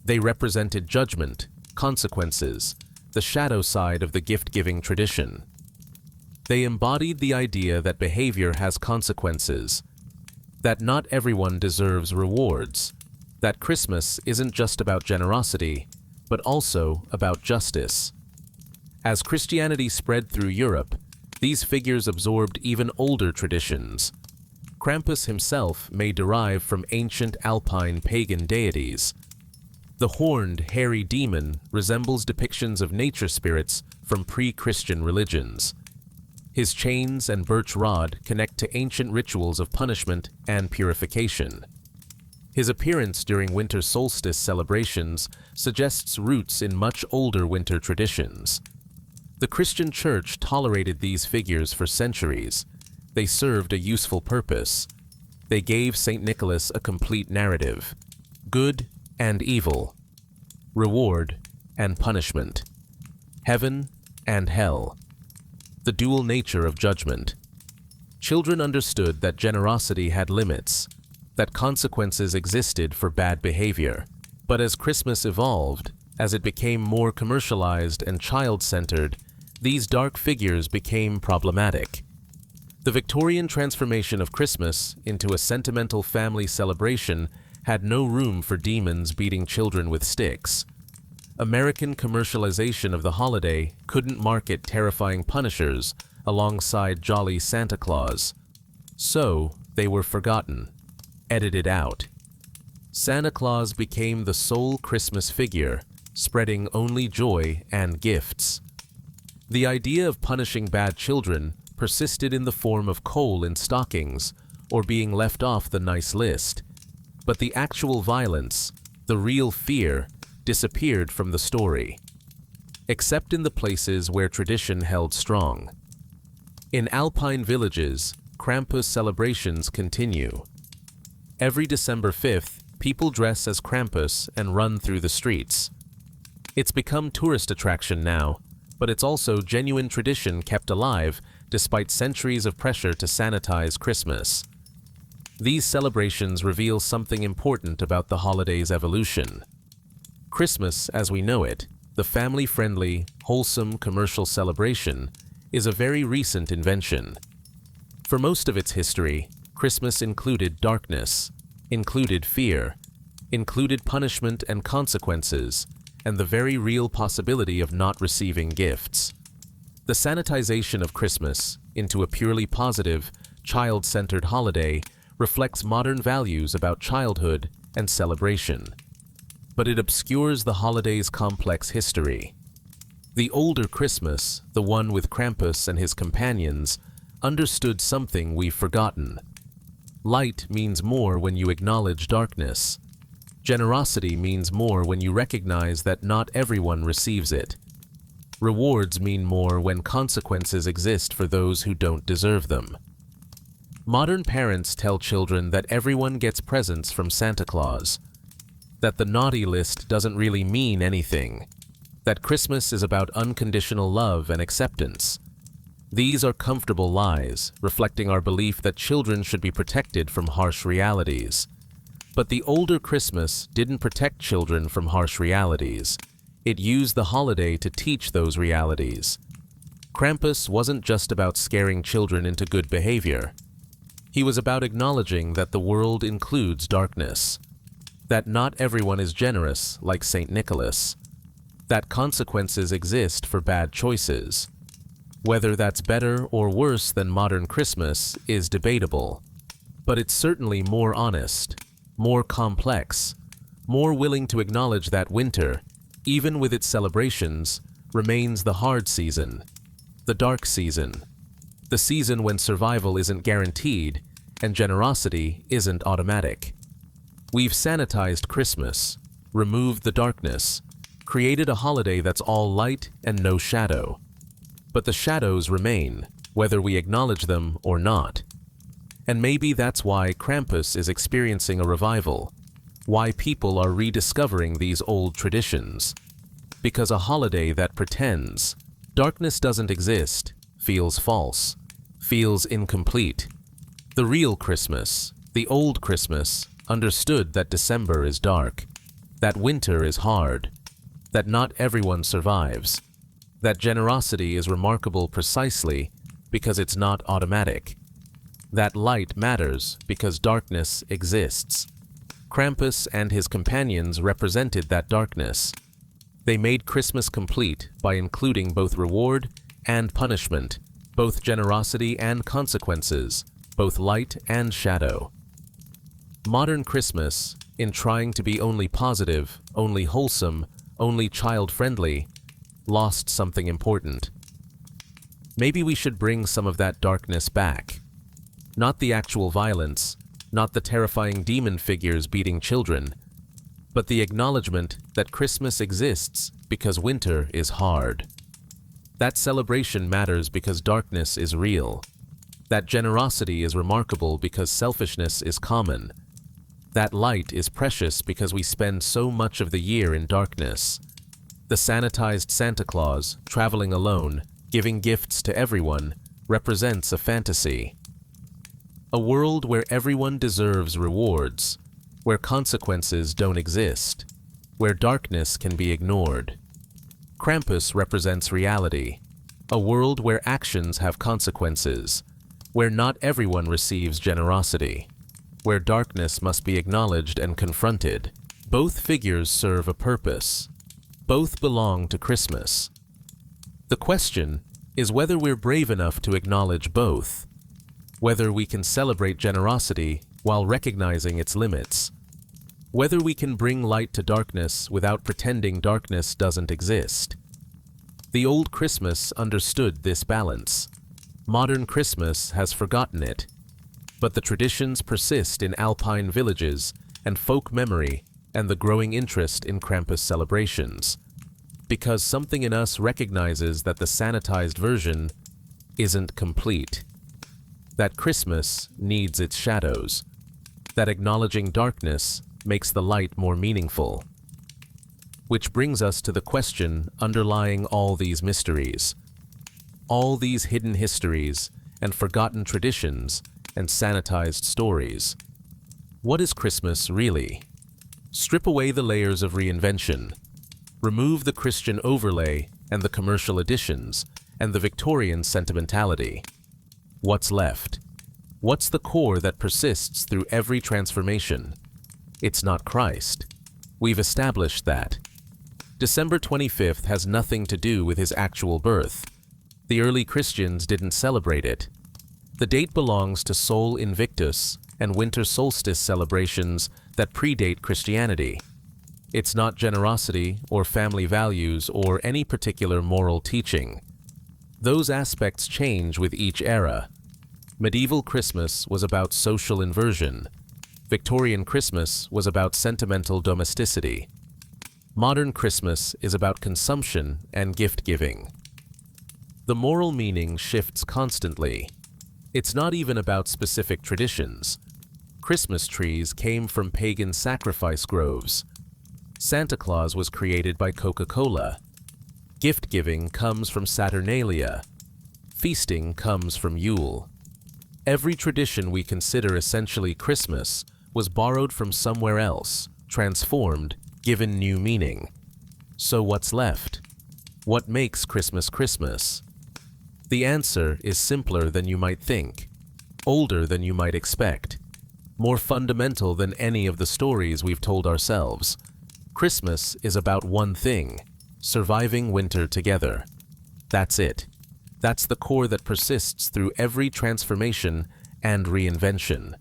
They represented judgment, consequences, the shadow side of the gift-giving tradition. They embodied the idea that behavior has consequences, that not everyone deserves rewards, that Christmas isn't just about generosity, but also about justice. As Christianity spread through Europe, these figures absorbed even older traditions. Krampus himself may derive from ancient alpine pagan deities. The horned, hairy demon resembles depictions of nature spirits from pre-Christian religions. His chains and birch rod connect to ancient rituals of punishment and purification. His appearance during winter solstice celebrations suggests roots in much older winter traditions. The Christian Church tolerated these figures for centuries. They served a useful purpose. They gave St. Nicholas a complete narrative: good and evil, reward and punishment, heaven and hell, the dual nature of judgment. Children understood that generosity had limits, that consequences existed for bad behavior. But as Christmas evolved, as it became more commercialized and child-centered, these dark figures became problematic. The Victorian transformation of Christmas into a sentimental family celebration had no room for demons beating children with sticks. American commercialization of the holiday couldn't market terrifying punishers alongside jolly Santa Claus. So, they were forgotten, edited out. Santa Claus became the sole Christmas figure, spreading only joy and gifts. The idea of punishing bad children persisted in the form of coal in stockings or being left off the nice list, but the actual violence, the real fear, disappeared from the story, except in the places where tradition held strong. In alpine villages, Krampus celebrations continue. Every December 5th, people dress as Krampus and run through the streets. It's become tourist attraction now, but it's also genuine tradition kept alive despite centuries of pressure to sanitize Christmas. These celebrations reveal something important about the holiday's evolution. Christmas, as we know it, the family-friendly, wholesome commercial celebration, is a very recent invention. For most of its history, Christmas included darkness, included fear, included punishment and consequences, and the very real possibility of not receiving gifts. The sanitization of Christmas into a purely positive, child-centered holiday reflects modern values about childhood and celebration. But it obscures the holiday's complex history. The older Christmas, the one with Krampus and his companions, understood something we've forgotten. Light means more when you acknowledge darkness. Generosity means more when you recognize that not everyone receives it. Rewards mean more when consequences exist for those who don't deserve them. Modern parents tell children that everyone gets presents from Santa Claus, that the naughty list doesn't really mean anything, that Christmas is about unconditional love and acceptance. These are comfortable lies, reflecting our belief that children should be protected from harsh realities. But the older Christmas didn't protect children from harsh realities. It used the holiday to teach those realities. Krampus wasn't just about scaring children into good behavior. He was about acknowledging that the world includes darkness, that not everyone is generous like St. Nicholas, that consequences exist for bad choices. Whether that's better or worse than modern Christmas is debatable, but it's certainly more honest, more complex, more willing to acknowledge that winter, even with its celebrations, remains the hard season, the dark season, the season when survival isn't guaranteed and generosity isn't automatic. We've sanitized Christmas, removed the darkness, created a holiday that's all light and no shadow. But the shadows remain, whether we acknowledge them or not. And maybe that's why Krampus is experiencing a revival, why people are rediscovering these old traditions. Because a holiday that pretends darkness doesn't exist feels false, feels incomplete. The real Christmas, the old Christmas, understood that December is dark, that winter is hard, that not everyone survives, that generosity is remarkable precisely because it's not automatic, that light matters because darkness exists. Krampus and his companions represented that darkness. They made Christmas complete by including both reward and punishment, both generosity and consequences, both light and shadow. Modern Christmas, in trying to be only positive, only wholesome, only child-friendly, lost something important. Maybe we should bring some of that darkness back. Not the actual violence, not the terrifying demon figures beating children, but the acknowledgement that Christmas exists because winter is hard. That celebration matters because darkness is real. That generosity is remarkable because selfishness is common. That light is precious because we spend so much of the year in darkness. The sanitized Santa Claus, traveling alone, giving gifts to everyone, represents a fantasy. A world where everyone deserves rewards, where consequences don't exist, where darkness can be ignored. Krampus represents reality, a world where actions have consequences, where not everyone receives generosity, where darkness must be acknowledged and confronted. Both figures serve a purpose. Both belong to Christmas. The question is whether we're brave enough to acknowledge both, whether we can celebrate generosity while recognizing its limits, whether we can bring light to darkness without pretending darkness doesn't exist. The old Christmas understood this balance. Modern Christmas has forgotten it, but the traditions persist in alpine villages and folk memory and the growing interest in Krampus celebrations, because something in us recognizes that the sanitized version isn't complete, that Christmas needs its shadows, that acknowledging darkness makes the light more meaningful. Which brings us to the question underlying all these mysteries, all these hidden histories and forgotten traditions and sanitized stories. What is Christmas really? Strip away the layers of reinvention. Remove the Christian overlay and the commercial additions and the Victorian sentimentality. What's left? What's the core that persists through every transformation? It's not Christ. We've established that. December 25th has nothing to do with his actual birth. The early Christians didn't celebrate it. The date belongs to Sol Invictus and winter solstice celebrations that predate Christianity. It's not generosity or family values or any particular moral teaching. Those aspects change with each era. Medieval Christmas was about social inversion. Victorian Christmas was about sentimental domesticity. Modern Christmas is about consumption and gift-giving. The moral meaning shifts constantly. It's not even about specific traditions. Christmas trees came from pagan sacrifice groves. Santa Claus was created by Coca-Cola. Gift-giving comes from Saturnalia. Feasting comes from Yule. Every tradition we consider essentially Christmas was borrowed from somewhere else, transformed, given new meaning. So what's left? What makes Christmas Christmas? The answer is simpler than you might think, older than you might expect, more fundamental than any of the stories we've told ourselves. Christmas is about one thing: surviving winter together. That's it. That's the core that persists through every transformation and reinvention.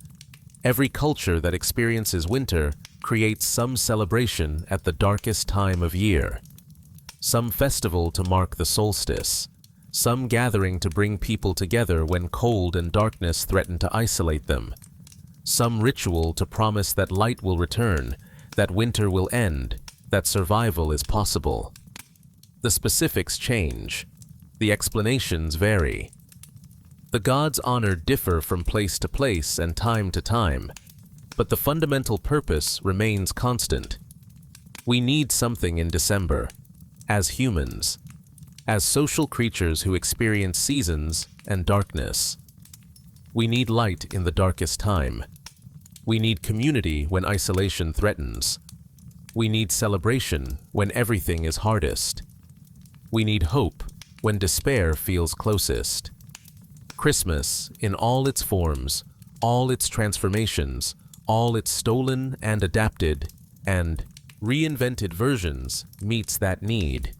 Every culture that experiences winter creates some celebration at the darkest time of year. Some festival to mark the solstice. Some gathering to bring people together when cold and darkness threaten to isolate them. Some ritual to promise that light will return, that winter will end, that survival is possible. The specifics change. The explanations vary. The gods honored differ from place to place and time to time, but the fundamental purpose remains constant. We need something in December, as humans, as social creatures who experience seasons and darkness. We need light in the darkest time. We need community when isolation threatens. We need celebration when everything is hardest. We need hope when despair feels closest. Christmas, in all its forms, all its transformations, all its stolen and adapted and reinvented versions, meets that need.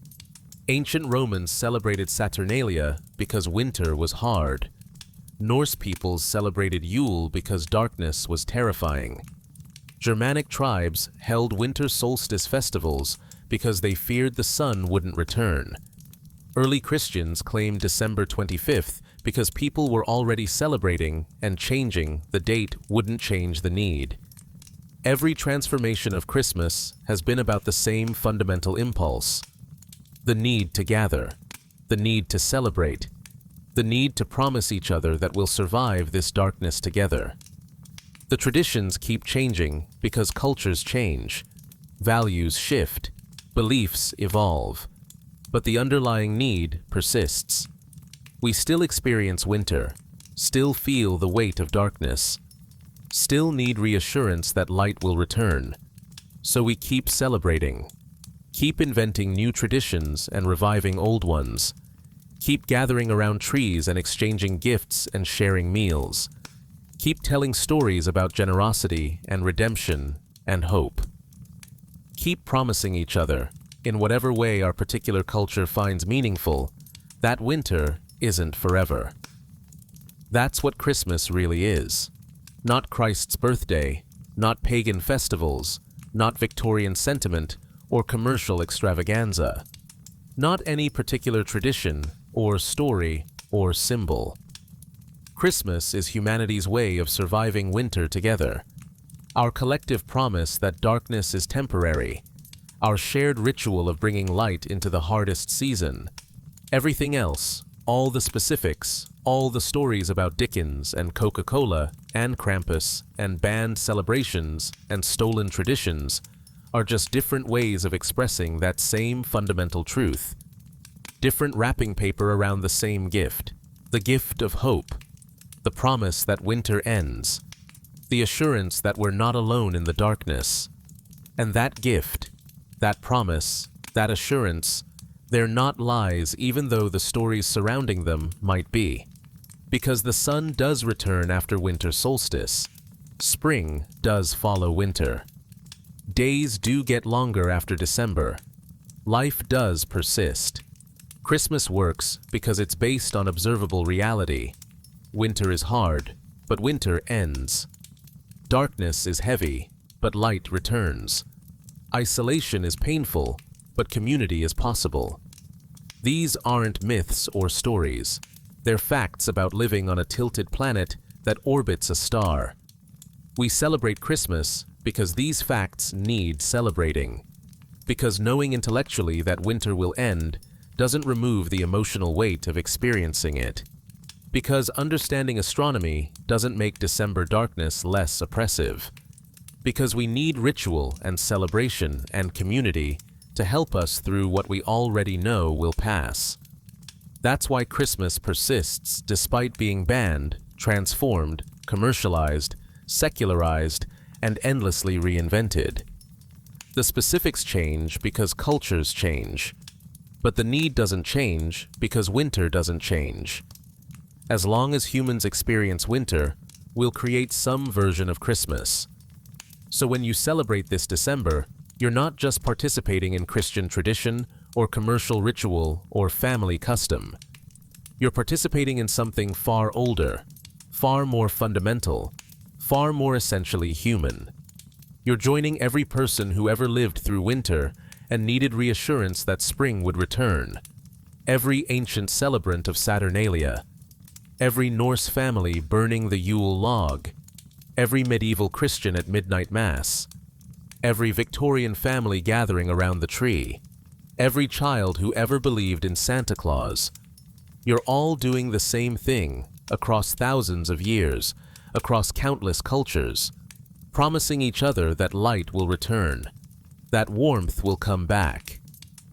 Ancient Romans celebrated Saturnalia because winter was hard. Norse peoples celebrated Yule because darkness was terrifying. Germanic tribes held winter solstice festivals because they feared the sun wouldn't return. Early Christians claimed December 25th because people were already celebrating, and changing the date wouldn't change the need. Every transformation of Christmas has been about the same fundamental impulse: the need to gather, the need to celebrate, the need to promise each other that we'll survive this darkness together. The traditions keep changing because cultures change, values shift, beliefs evolve, but the underlying need persists. We still experience winter, still feel the weight of darkness, still need reassurance that light will return. So we keep celebrating, keep inventing new traditions and reviving old ones, keep gathering around trees and exchanging gifts and sharing meals, Keep telling stories about generosity and redemption and hope. Keep promising each other, in whatever way our particular culture finds meaningful, that winter isn't forever. That's what Christmas really is. Not Christ's birthday, not pagan festivals, not Victorian sentiment or commercial extravaganza. Not any particular tradition or story or symbol. Christmas is humanity's way of surviving winter together. Our collective promise that darkness is temporary. Our shared ritual of bringing light into the hardest season. Everything else, all the specifics, all the stories about Dickens and Coca-Cola and Krampus and banned celebrations and stolen traditions, are just different ways of expressing that same fundamental truth. Different wrapping paper around the same gift, the gift of hope, the promise that winter ends, the assurance that we're not alone in the darkness. And that gift, that promise, that assurance, they're not lies even though the stories surrounding them might be. Because the sun does return after winter solstice. Spring does follow winter. Days do get longer after December. Life does persist. Christmas works because it's based on observable reality. Winter is hard, but winter ends. Darkness is heavy, but light returns. Isolation is painful, but community is possible. These aren't myths or stories. They're facts about living on a tilted planet that orbits a star. We celebrate Christmas because these facts need celebrating. Because knowing intellectually that winter will end doesn't remove the emotional weight of experiencing it. Because understanding astronomy doesn't make December darkness less oppressive. Because we need ritual and celebration and community to help us through what we already know will pass. That's why Christmas persists despite being banned, transformed, commercialized, secularized, and endlessly reinvented. The specifics change because cultures change. But the need doesn't change because winter doesn't change. As long as humans experience winter, we'll create some version of Christmas. So when you celebrate this December, you're not just participating in Christian tradition or commercial ritual or family custom. You're participating in something far older, far more fundamental, far more essentially human. You're joining every person who ever lived through winter and needed reassurance that spring would return. Every ancient celebrant of Saturnalia, every Norse family burning the Yule log, every medieval Christian at midnight mass, every Victorian family gathering around the tree, every child who ever believed in Santa Claus. You're all doing the same thing across thousands of years, across countless cultures, promising each other that light will return, that warmth will come back,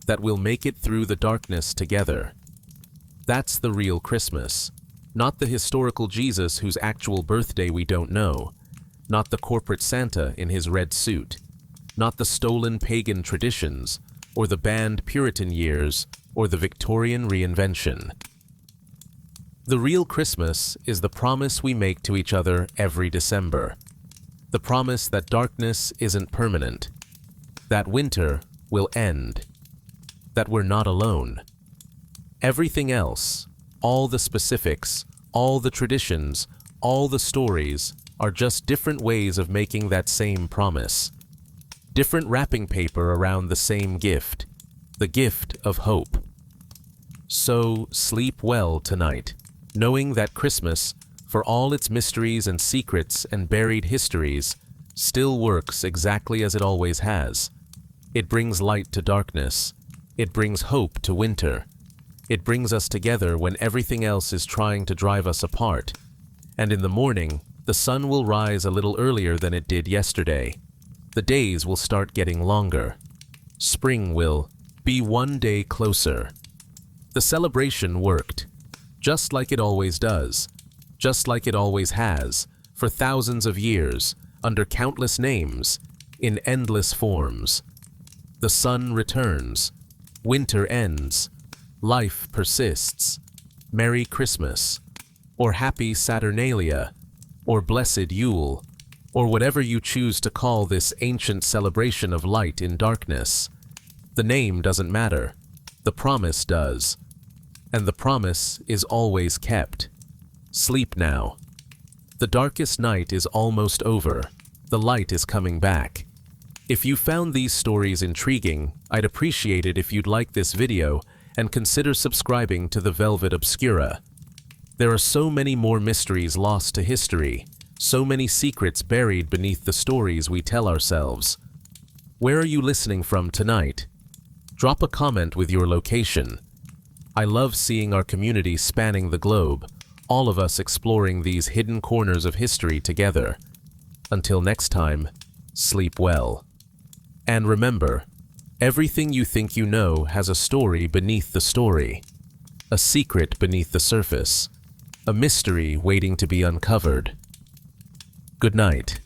that we'll make it through the darkness together. That's the real Christmas, not the historical Jesus whose actual birthday we don't know, not the corporate Santa in his red suit, not the stolen pagan traditions, or the banned Puritan years, or the Victorian reinvention. The real Christmas is the promise we make to each other every December. The promise that darkness isn't permanent, that winter will end, that we're not alone. Everything else, all the specifics, all the traditions, all the stories, are just different ways of making that same promise. Different wrapping paper around the same gift, the gift of hope. So sleep well tonight, knowing that Christmas, for all its mysteries and secrets and buried histories, still works exactly as it always has. It brings light to darkness. It brings hope to winter. It brings us together when everything else is trying to drive us apart. And in the morning, the sun will rise a little earlier than it did yesterday. The days will start getting longer. Spring will be one day closer. The celebration worked, just like it always does, just like it always has, for thousands of years, under countless names, in endless forms. The sun returns. Winter ends. Life persists. Merry Christmas. Or Happy Saturnalia. or Blessed Yule, or whatever you choose to call this ancient celebration of light in darkness. The name doesn't matter. The promise does. And the promise is always kept. Sleep now. The darkest night is almost over. The light is coming back. If you found these stories intriguing, I'd appreciate it if you'd like this video and consider subscribing to the Velvet Obscura. There are so many more mysteries lost to history, so many secrets buried beneath the stories we tell ourselves. Where are you listening from tonight? Drop a comment with your location. I love seeing our community spanning the globe, all of us exploring these hidden corners of history together. Until next time, sleep well. And remember, everything you think you know has a story beneath the story, a secret beneath the surface, a mystery waiting to be uncovered. Good night.